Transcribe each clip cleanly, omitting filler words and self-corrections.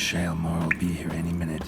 Shaelmore will be here any minute.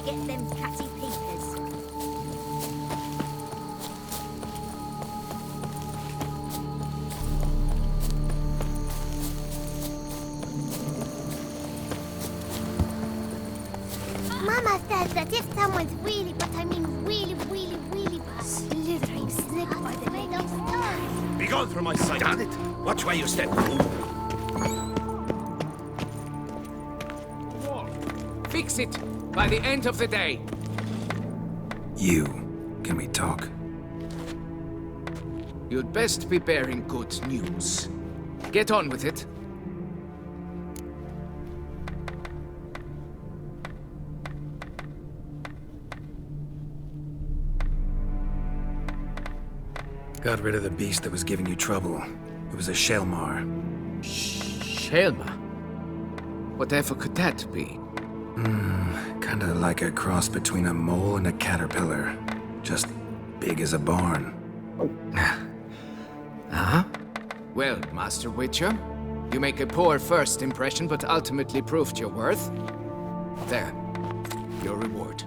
get them catty peepers. Mama says that if someone's really, but I mean really bad, slithering slick by the leg of stars. Be gone from my sight. Damn it! Watch where you step, fool. Fix it by the end of the day. You. Can we talk? You'd best be bearing good news. Get on with it. Got rid of the beast that was giving you trouble. It was a Shelmar. Shelma? Whatever could that be? Kinda like a cross between a mole and a caterpillar. Just big as a barn. Huh? Well, Master Witcher, you make a poor first impression, but ultimately proved your worth. There. Your reward.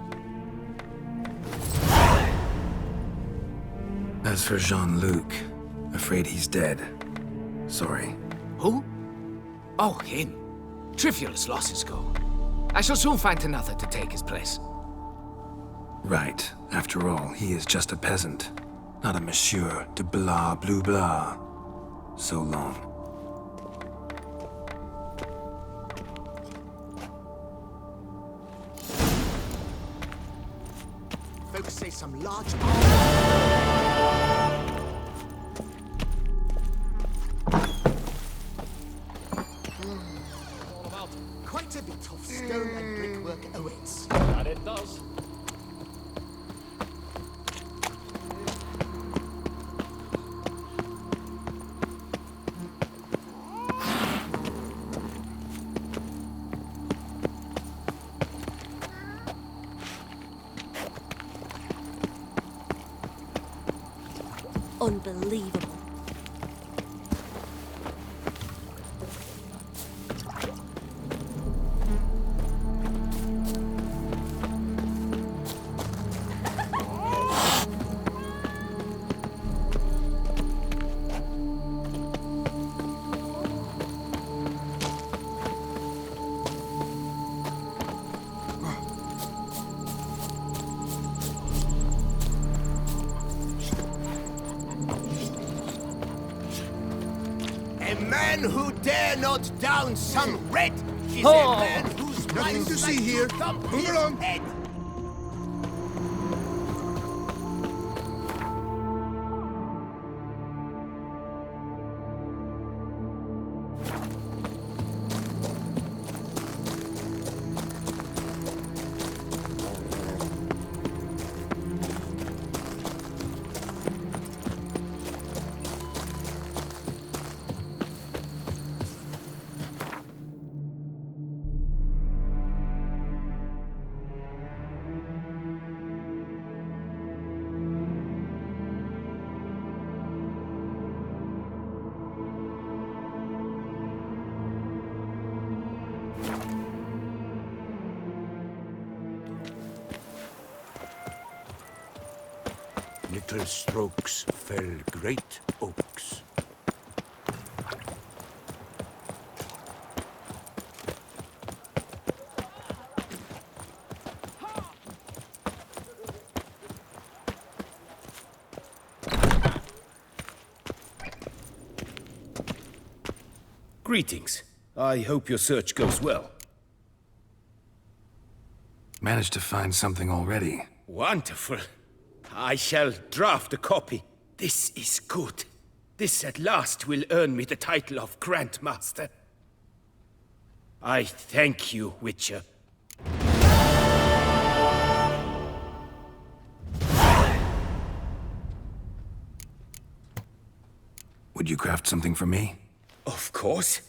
As for Jean-Luc, afraid he's dead. Sorry. Who? Oh, him. Trivial as losses go. I shall soon find another to take his place. Right. After all, he is just a peasant. Not a monsieur de blah blue blah. So long. Folks say some large... Quite a bit of stone and brickwork awaits. That it does. Unbelievable. A man who dare not down some red is a man whose Nothing to see here. Move along. Head. Little strokes fell great oaks. Greetings. I hope your search goes well. Managed to find something already. Wonderful. I shall draft a copy. This is good. This at last will earn me the title of Grandmaster. I thank you, Witcher. Would you craft something for me? Of course.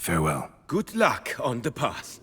Farewell. Good luck on the path.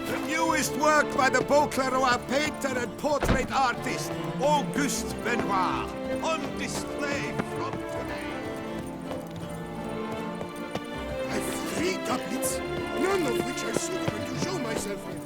The newest work by the Beaucleroi painter and portrait artist, Auguste Benoit, on display from today. I've 3 doublets, none of which are suitable to show myself in.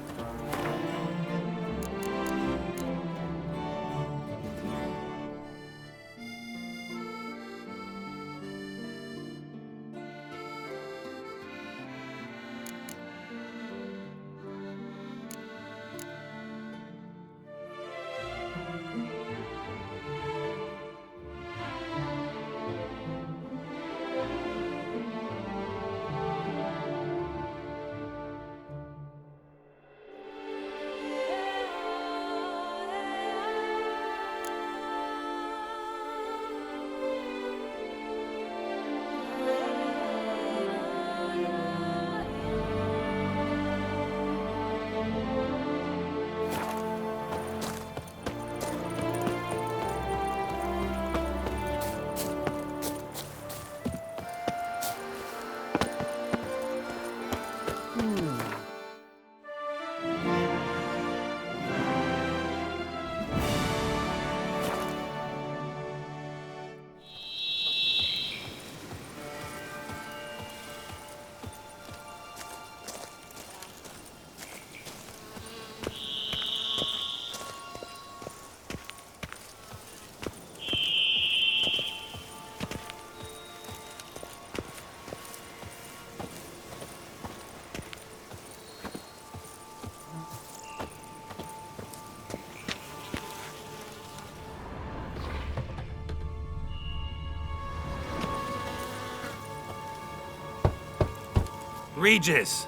Regis!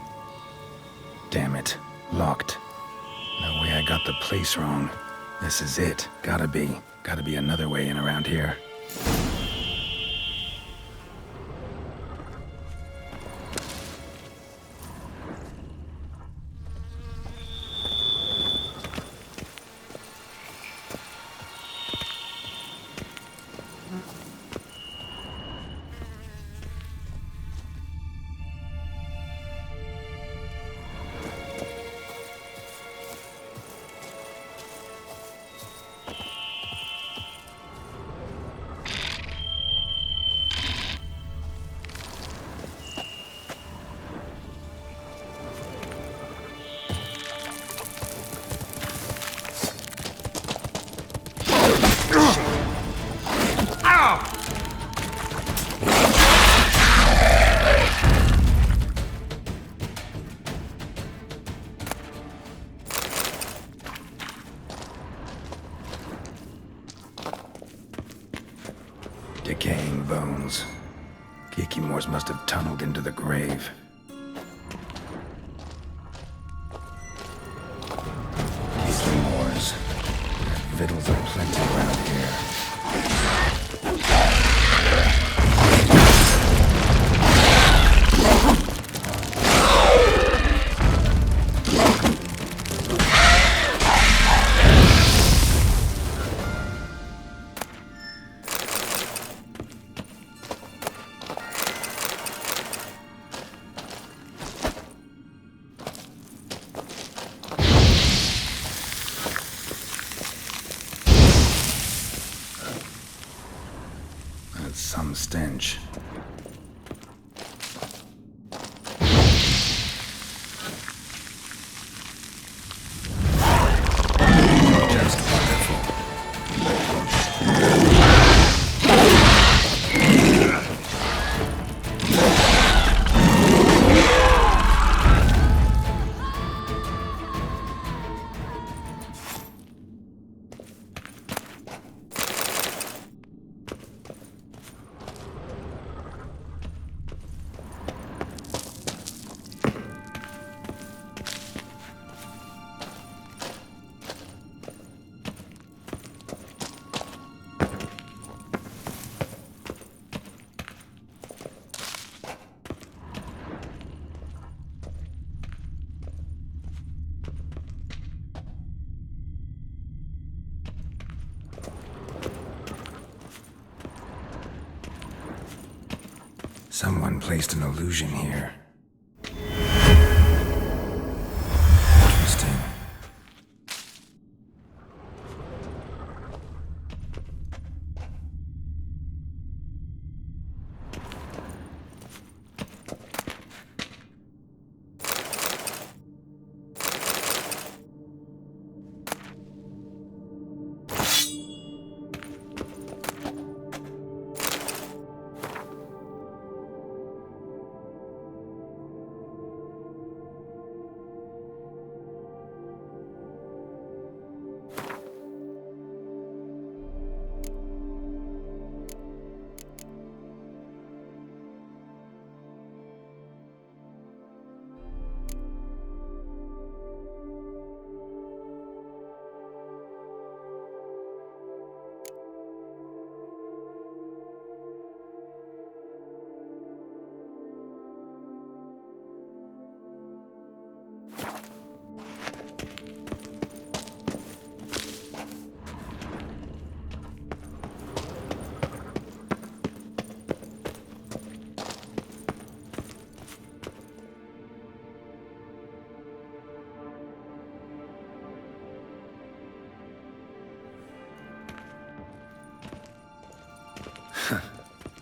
Damn it. Locked. No way I got the place wrong. This is it. Gotta be. Gotta be another way in around here. Decaying bones. Kikimores must have tunneled into the grave. Kikimores. Victuals are plenty around here. stench. Just wonderful. Someone placed an illusion here. Interesting.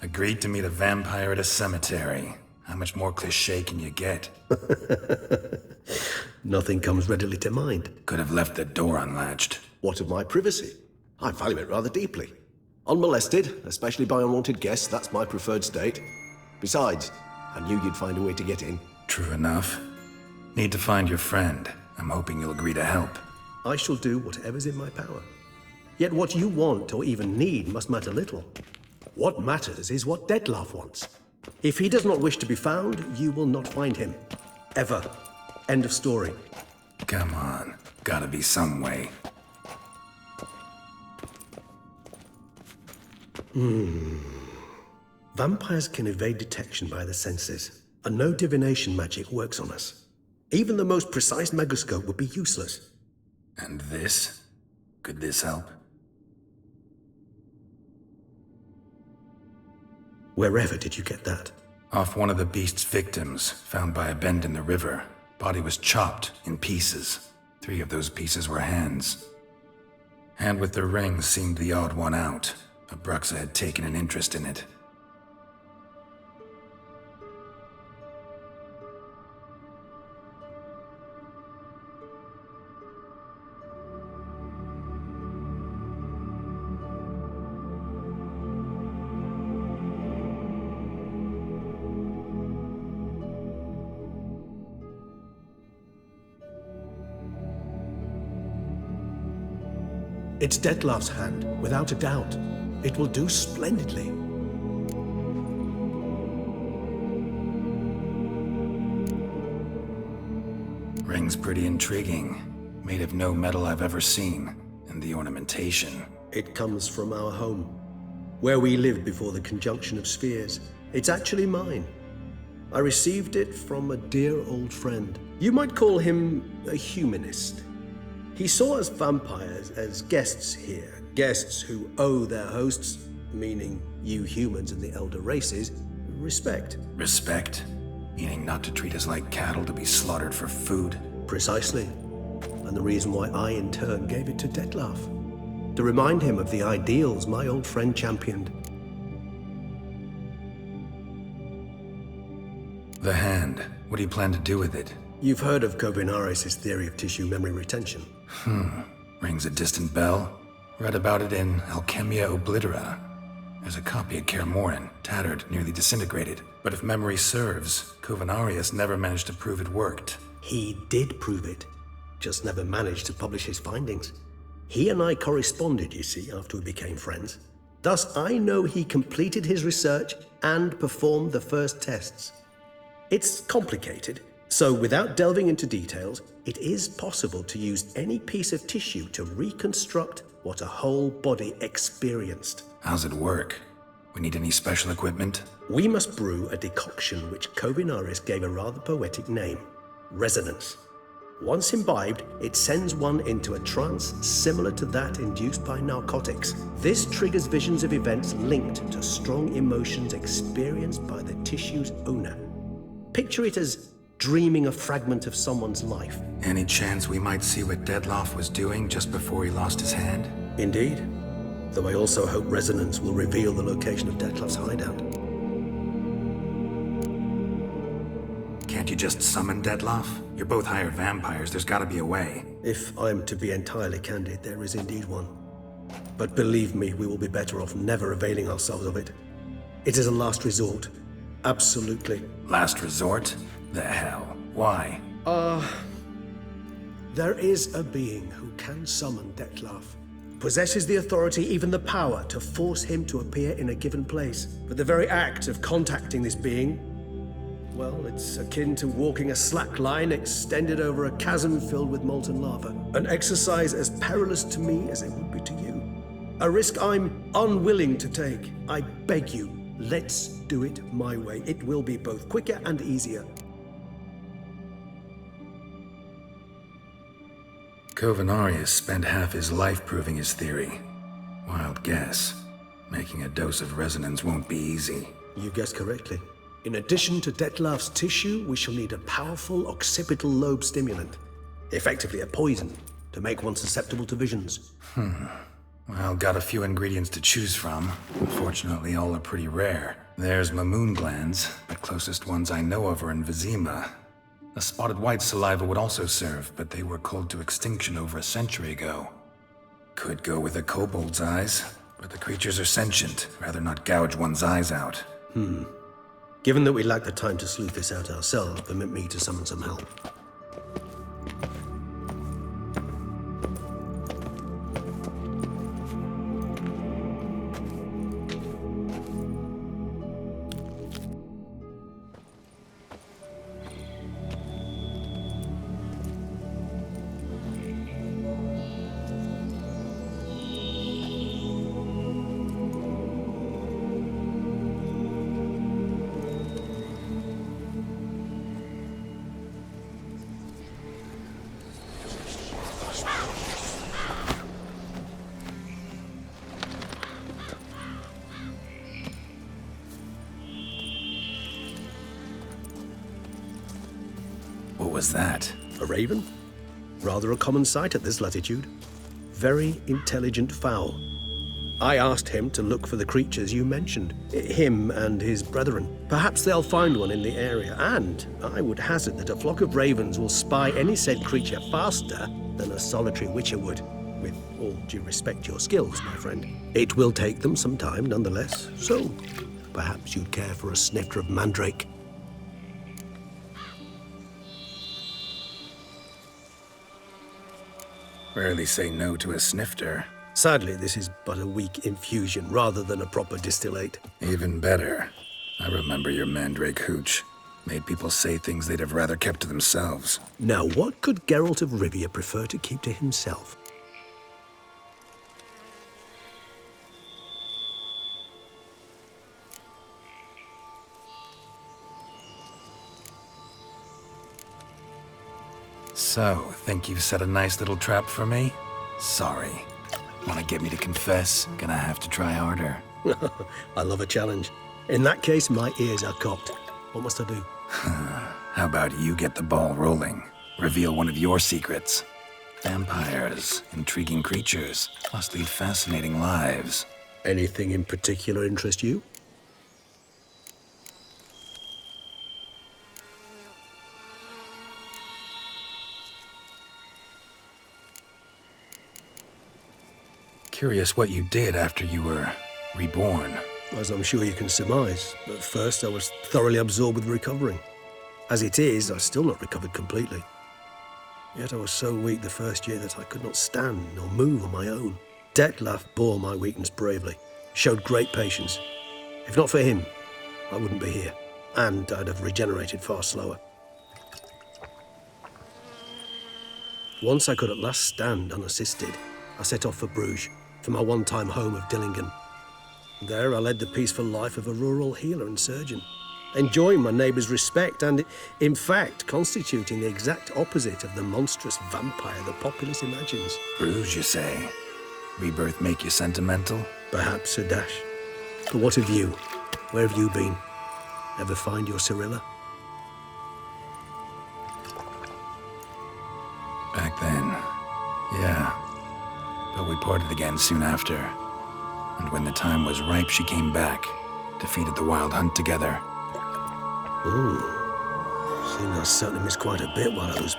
Agreed to meet a vampire at a cemetery. How much more cliché can you get? Nothing comes readily to mind. Could have left the door unlatched. What of my privacy? I value it rather deeply. Unmolested, especially by unwanted guests, that's my preferred state. Besides, I knew you'd find a way to get in. True enough. Need to find your friend. I'm hoping you'll agree to help. I shall do whatever's in my power. Yet what you want or even need must matter little. What matters is what Dettlaff wants. If he does not wish to be found, you will not find him. Ever. End of story. Come on. Gotta be some way. Vampires can evade detection by the senses, and no divination magic works on us. Even the most precise megascope would be useless. And this? Could this help? Wherever did you get that? Off one of the beast's victims, found by a bend in the river. Body was chopped in pieces. 3 of those pieces were hands. Hand with the ring seemed the odd one out. Abruxa had taken an interest in it. It's Dettlaff's hand, without a doubt. It will do splendidly. Ring's pretty intriguing. Made of no metal I've ever seen. And the ornamentation. It comes from our home, where we lived before the conjunction of spheres. It's actually mine. I received it from a dear old friend. You might call him a humanist. He saw us vampires as guests here, guests who owe their hosts, meaning you humans and the elder races, respect. Respect? Meaning not to treat us like cattle to be slaughtered for food? Precisely. And the reason why I, in turn, gave it to Dettlaff. To remind him of the ideals my old friend championed. The hand. What do you plan to do with it? You've heard of Kovinaris' theory of tissue memory retention. Rings a distant bell. Read about it in Alchemia Oblitera. There's a copy at Kaer Morhen, tattered, nearly disintegrated. But if memory serves, Kovinaris never managed to prove it worked. He did prove it, just never managed to publish his findings. He and I corresponded, you see, after we became friends. Thus, I know he completed his research and performed the first tests. It's complicated, so without delving into details, it is possible to use any piece of tissue to reconstruct what a whole body experienced. How's it work? We need any special equipment? We must brew a decoction which Kovinaris gave a rather poetic name, resonance. Once imbibed, it sends one into a trance similar to that induced by narcotics. This triggers visions of events linked to strong emotions experienced by the tissue's owner. Picture it as dreaming a fragment of someone's life. Any chance we might see what Dettlaff was doing just before he lost his hand? Indeed. Though I also hope resonance will reveal the location of Dettlaff's hideout. Can't you just summon Dettlaff? You're both hired vampires, there's gotta be a way. If I'm to be entirely candid, there is indeed one. But believe me, we will be better off never availing ourselves of it. It is a last resort. Absolutely. Last resort? The hell? Why? There is a being who can summon Dettlaff. Possesses the authority, even the power, to force him to appear in a given place. But the very act of contacting this being, well, it's akin to walking a slack line extended over a chasm filled with molten lava. An exercise as perilous to me as it would be to you. A risk I'm unwilling to take. I beg you, let's do it my way. It will be both quicker and easier. Kovinaris spent half his life proving his theory. Wild guess. Making a dose of resonance won't be easy. You guessed correctly. In addition to Dettlaff's tissue, we shall need a powerful occipital lobe stimulant. Effectively a poison, to make one susceptible to visions. Well, got a few ingredients to choose from. Unfortunately, all are pretty rare. There's Mamoon glands. The closest ones I know of are in Vizima. A spotted white saliva would also serve, but they were cold to extinction over a century ago. Could go with a kobold's eyes, but the creatures are sentient. Rather not gouge one's eyes out. Given that we lack the time to sleuth this out ourselves, permit me to summon some help. What was that? A raven? Rather a common sight at this latitude. Very intelligent fowl. I asked him to look for the creatures you mentioned. Him and his brethren. Perhaps they'll find one in the area, and I would hazard that a flock of ravens will spy any said creature faster than a solitary witcher would. With all due respect to your skills, my friend. It will take them some time, nonetheless. So, perhaps you'd care for a snifter of mandrake. Rarely say no to a snifter. Sadly, this is but a weak infusion rather than a proper distillate. Even better. I remember your mandrake hooch. Made people say things they'd have rather kept to themselves. Now, what could Geralt of Rivia prefer to keep to himself? So, think you've set a nice little trap for me? Sorry. Want to get me to confess? Gonna have to try harder. I love a challenge. In that case, my ears are cocked. What must I do? How about you get the ball rolling? Reveal one of your secrets. Vampires, intriguing creatures, must lead fascinating lives. Anything in particular interest you? Curious what you did after you were reborn. As I'm sure you can surmise, at first I was thoroughly absorbed with recovering. As it is, I've still not recovered completely. Yet I was so weak the first year that I could not stand or move on my own. Detlef bore my weakness bravely, showed great patience. If not for him, I wouldn't be here, and I'd have regenerated far slower. Once I could at last stand unassisted, I set off for Bruges, for my one-time home of Dillingen. There I led the peaceful life of a rural healer and surgeon, enjoying my neighbours' respect and, in fact, constituting the exact opposite of the monstrous vampire the populace imagines. Bruges, you say? Rebirth make you sentimental? Perhaps a dash. But what of you? Where have you been? Ever find your Cyrilla? Back then, yeah. But we parted again soon after. And when the time was ripe, she came back, defeated the Wild Hunt together. Ooh. Seems I certainly missed quite a bit while I was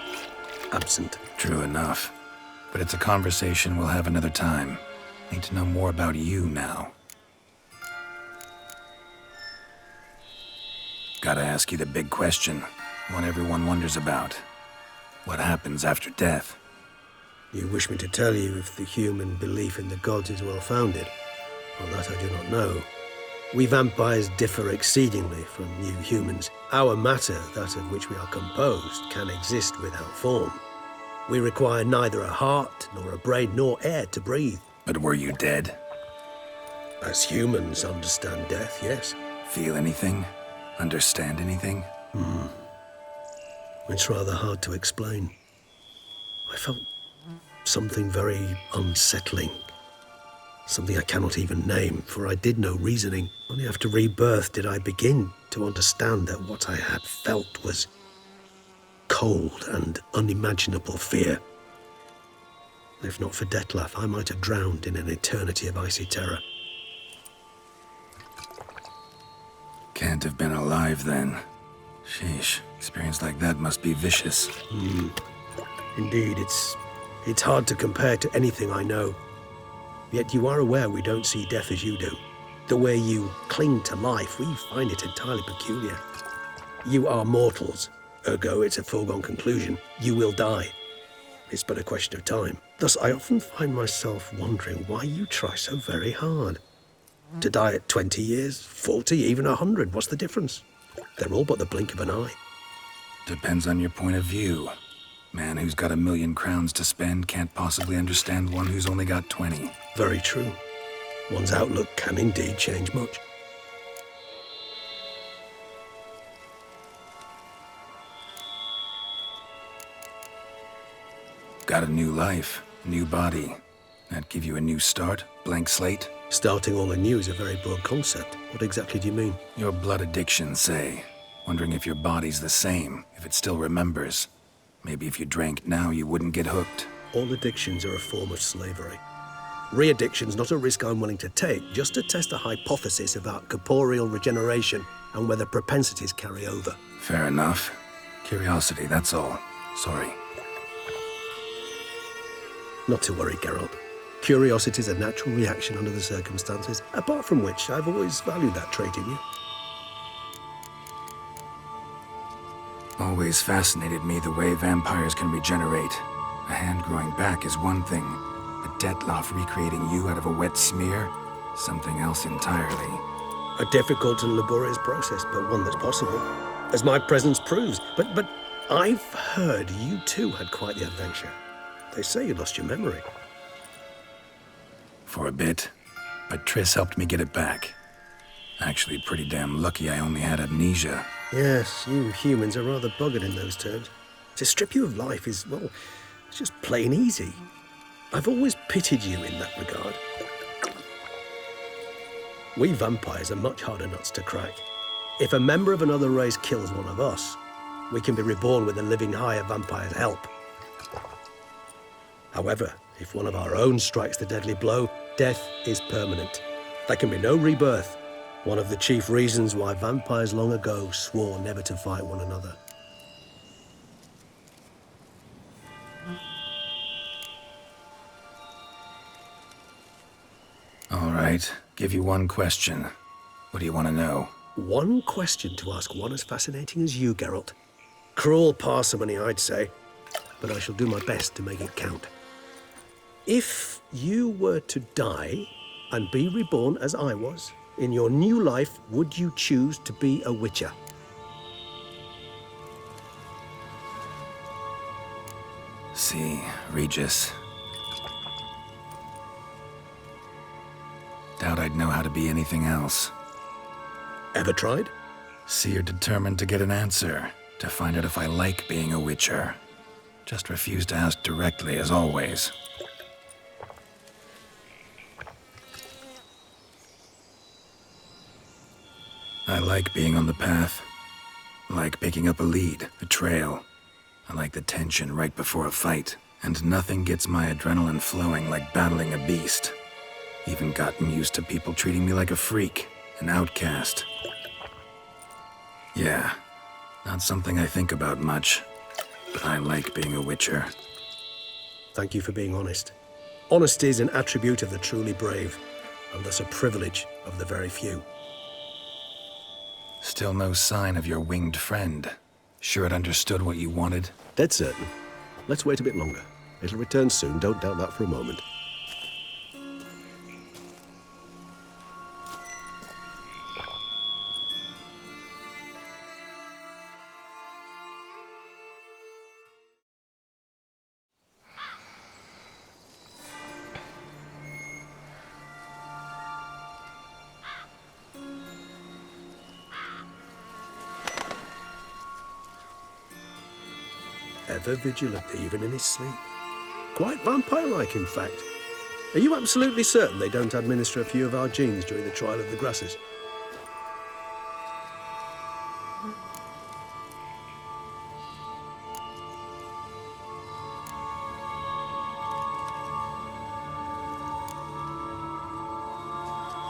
absent. True enough. But it's a conversation we'll have another time. Need to know more about you now. Gotta ask you the big question, one everyone wonders about. What happens after death? You wish me to tell you if the human belief in the gods is well founded? Well, that I do not know. We vampires differ exceedingly from you humans. Our matter, that of which we are composed, can exist without form. We require neither a heart, nor a brain, nor air to breathe. But were you dead? As humans understand death, yes. Feel anything? Understand anything? It's rather hard to explain. I felt something very unsettling. Something I cannot even name, for I did no reasoning. Only after rebirth did I begin to understand that what I had felt was cold and unimaginable fear. If not for Detlef, I might have drowned in an eternity of icy terror. Can't have been alive then. Sheesh, experience like that must be vicious. Indeed, it's hard to compare to anything I know. Yet you are aware we don't see death as you do. The way you cling to life, we find it entirely peculiar. You are mortals, ergo it's a foregone conclusion. You will die. It's but a question of time. Thus, I often find myself wondering why you try so very hard. To die at 20 years, 40, even 100, what's the difference? They're all but the blink of an eye. Depends on your point of view. Man who's got 1,000,000 crowns to spend can't possibly understand one who's only got 20. Very true. One's outlook can indeed change much. Got a new life, new body. That give you a new start? Blank slate? Starting all anew is a very broad concept. What exactly do you mean? Your blood addiction, say. Wondering if your body's the same, if it still remembers. Maybe if you drank now, you wouldn't get hooked. All addictions are a form of slavery. Re-addiction's not a risk I'm willing to take, just to test a hypothesis about corporeal regeneration and whether propensities carry over. Fair enough. Curiosity, that's all. Sorry. Not to worry, Geralt. Curiosity is a natural reaction under the circumstances, apart from which I've always valued that trait in you. Always fascinated me the way vampires can regenerate. A hand growing back is one thing, but Detlef recreating you out of a wet smear? Something else entirely. A difficult and laborious process, but one that's possible, as my presence proves. But I've heard you too had quite the adventure. They say you lost your memory. For a bit, but Triss helped me get it back. Actually, pretty damn lucky I only had amnesia. Yes, you humans are rather buggered in those terms. To strip you of life is, well, it's just plain easy. I've always pitied you in that regard. We vampires are much harder nuts to crack. If a member of another race kills one of us, we can be reborn with a living higher vampire's help. However, if one of our own strikes the deadly blow, death is permanent. There can be no rebirth. One of the chief reasons why vampires long ago swore never to fight one another. All right, give you one question. What do you want to know? One question to ask one as fascinating as you, Geralt. Cruel parsimony, I'd say, but I shall do my best to make it count. If you were to die and be reborn as I was, in your new life, would you choose to be a Witcher? See, Regis. Doubt I'd know how to be anything else. Ever tried? See, you're determined to get an answer, to find out if I like being a Witcher. Just refuse to ask directly, as always. I like being on the path. I like picking up a lead, a trail. I like the tension right before a fight. And nothing gets my adrenaline flowing like battling a beast. Even gotten used to people treating me like a freak, an outcast. Yeah, not something I think about much, but I like being a Witcher. Thank you for being honest. Honesty is an attribute of the truly brave, and thus a privilege of the very few. Still no sign of your winged friend. Sure it understood what you wanted? Dead certain. Let's wait a bit longer. It'll return soon, don't doubt that for a moment. Ever vigilant, even in his sleep. Quite vampire-like, in fact. Are you absolutely certain they don't administer a few of our genes during the trial of the grasses?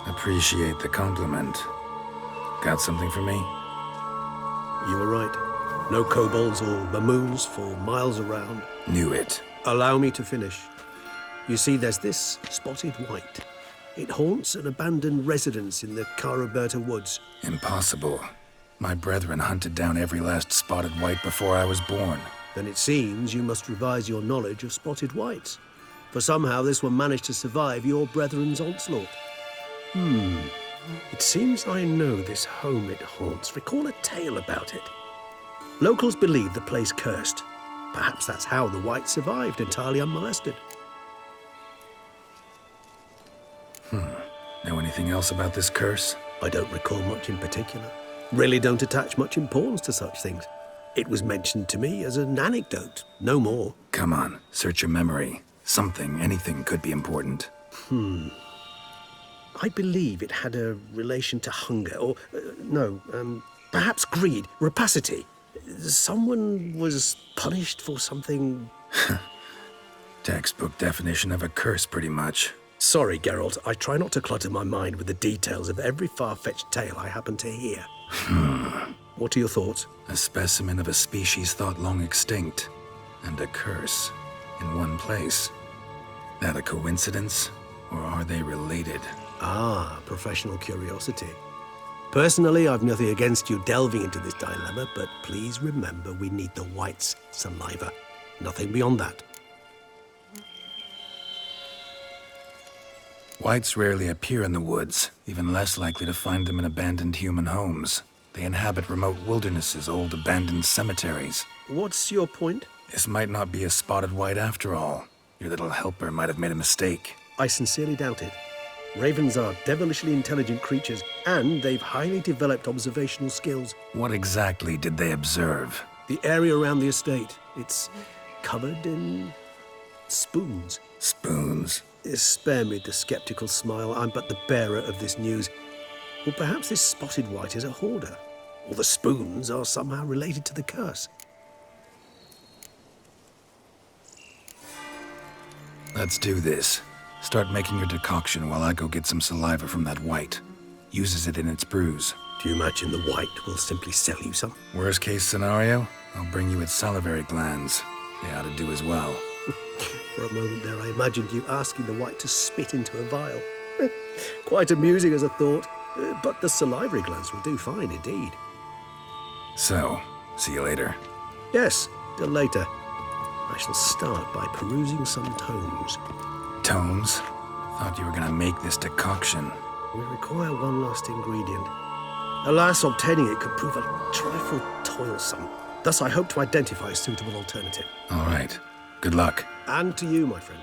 Appreciate the compliment. Got something for me? You were right. No kobolds or bamoons for miles around. Knew it. Allow me to finish. You see, there's this spotted white. It haunts an abandoned residence in the Caraberta woods. Impossible. My brethren hunted down every last spotted white before I was born. Then it seems you must revise your knowledge of spotted whites. For somehow this one managed to survive your brethren's onslaught. It seems I know this home it haunts. Recall a tale about it. Locals believe the place cursed. Perhaps that's how the white survived entirely unmolested. Know anything else about this curse? I don't recall much in particular. Really don't attach much importance to such things. It was mentioned to me as an anecdote, no more. Come on, search your memory. Something, anything could be important. I believe it had a relation to hunger, or, perhaps greed, rapacity. Someone was punished for something. Textbook definition of a curse, pretty much. Sorry, Geralt, I try not to clutter my mind with the details of every far-fetched tale I happen to hear. What are your thoughts? A specimen of a species thought long extinct, and a curse in one place. That a coincidence, or are they related? Ah, professional curiosity. Personally, I've nothing against you delving into this dilemma, but please remember we need the white's saliva. Nothing beyond that. Whites rarely appear in the woods, even less likely to find them in abandoned human homes. They inhabit remote wildernesses, old abandoned cemeteries. What's your point? This might not be a spotted white after all. Your little helper might have made a mistake. I sincerely doubt it. Ravens are devilishly intelligent creatures, and they've highly developed observational skills. What exactly did they observe? The area around the estate, it's covered in spoons. Spoons? Spare me the skeptical smile. I'm but the bearer of this news. Or perhaps this spotted white is a hoarder. Or the spoons are somehow related to the curse. Let's do this. Start making your decoction while I go get some saliva from that white. Uses it in its brews. Do you imagine the white will simply sell you some? Worst case scenario, I'll bring you its salivary glands. They ought to do as well. For a moment there, I imagined you asking the white to spit into a vial. Quite amusing as a thought, but the salivary glands will do fine indeed. So, see you later. Yes, till later. I shall start by perusing some tomes. Tomes? Thought you were gonna make this decoction. We require one last ingredient. Alas, obtaining it could prove a trifle toilsome. Thus, I hope to identify a suitable alternative. All right. Good luck. And to you, my friend.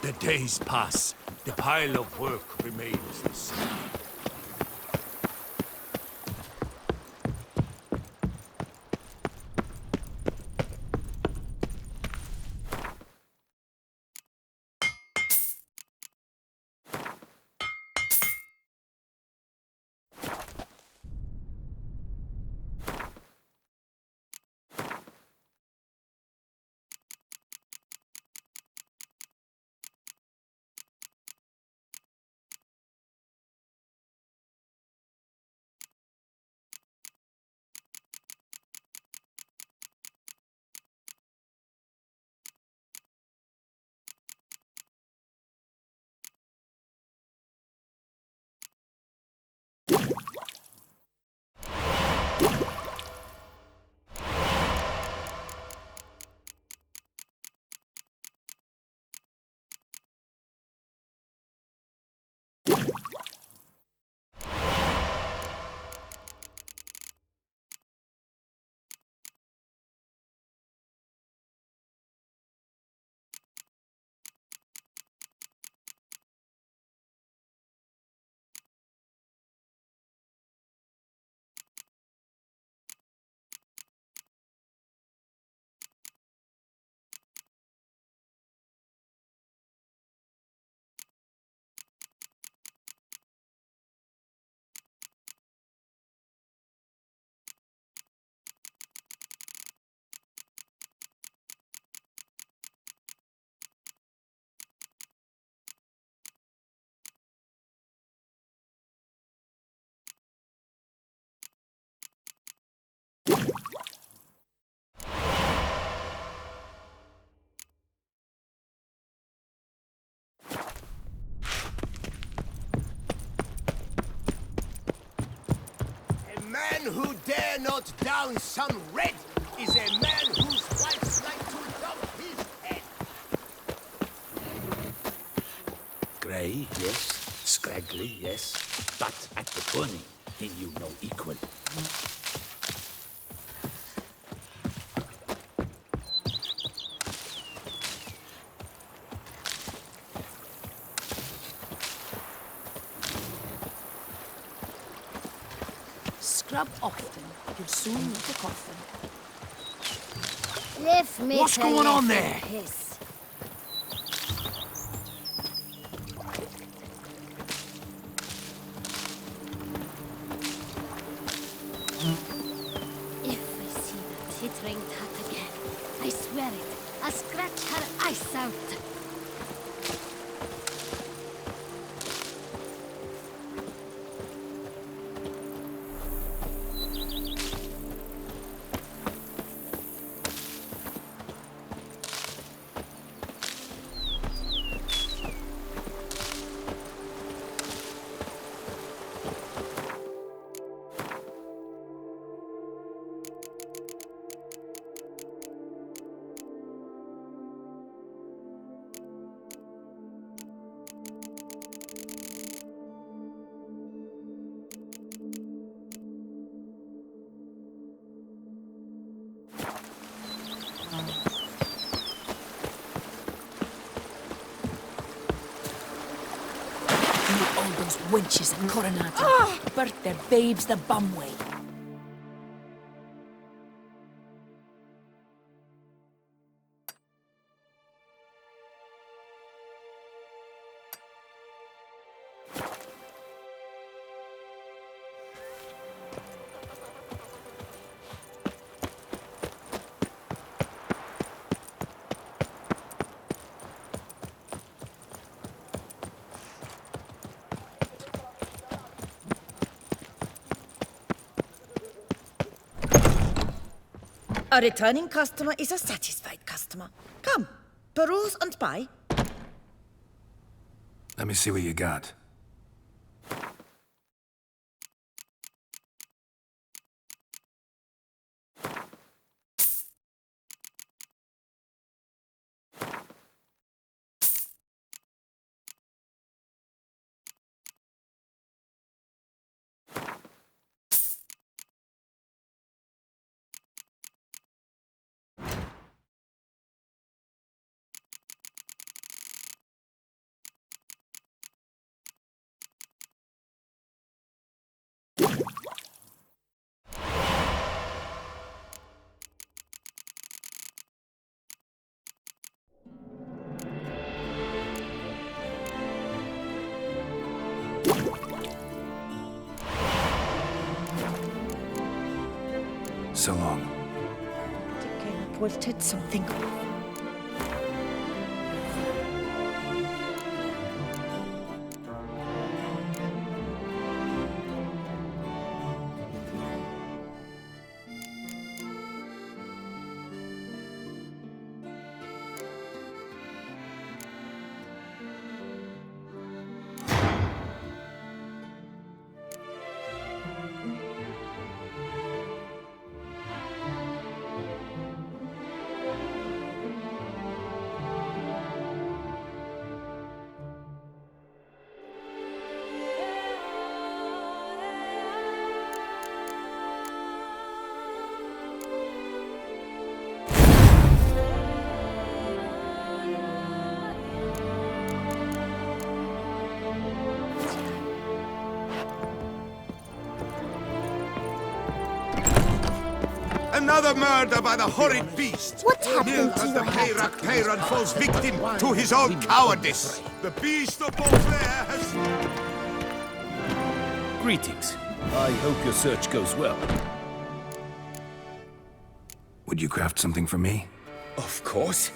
The days pass. The pile of work remains the same. Who dare not down some red is a man whose wife's like to dump his head. Grey, yes. Scraggly, yes. But at the tourney, he knew no equal. Scrub often. You'll soon meet a coffin. Lift me. What's going on there? Piss. If I see that tittering tat again, I swear it, I'll scratch her eyes out. All those wenches at Coronata birthed their babes the bum way. A returning customer is a satisfied customer. Come, peruse and buy. Let me see what you got. So long. Caleb wilted something off. Another murder by the horrid beast! What happened to As your the head? Peyrac Peyron falls victim to his own cowardice! The beast of Beauclair has... Greetings. I hope your search goes well. Would you craft something for me? Of course.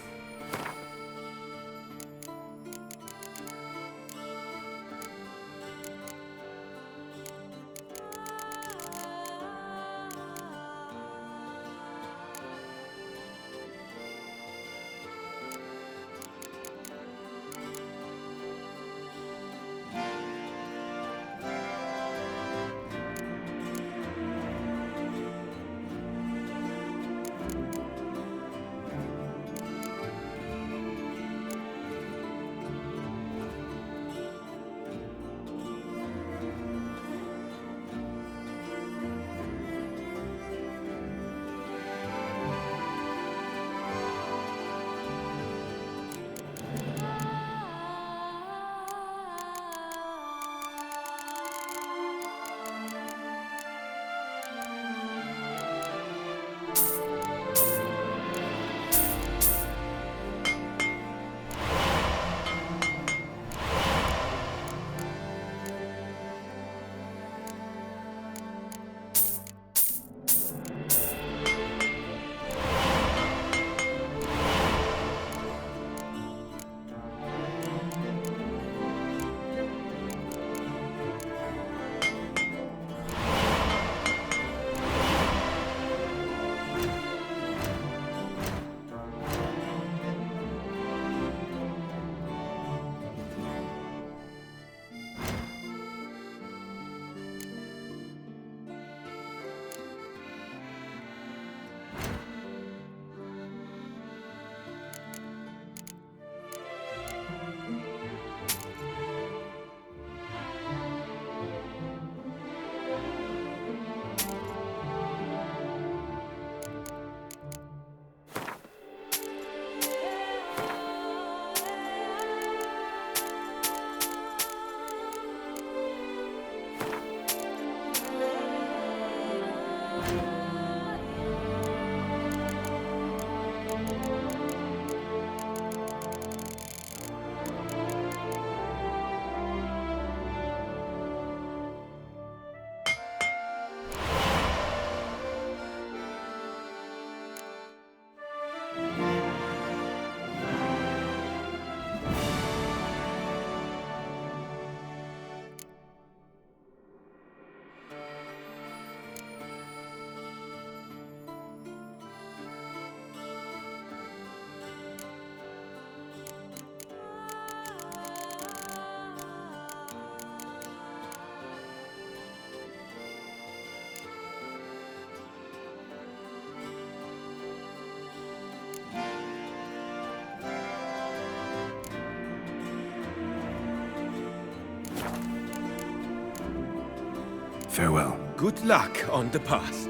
Farewell. Good luck on the path.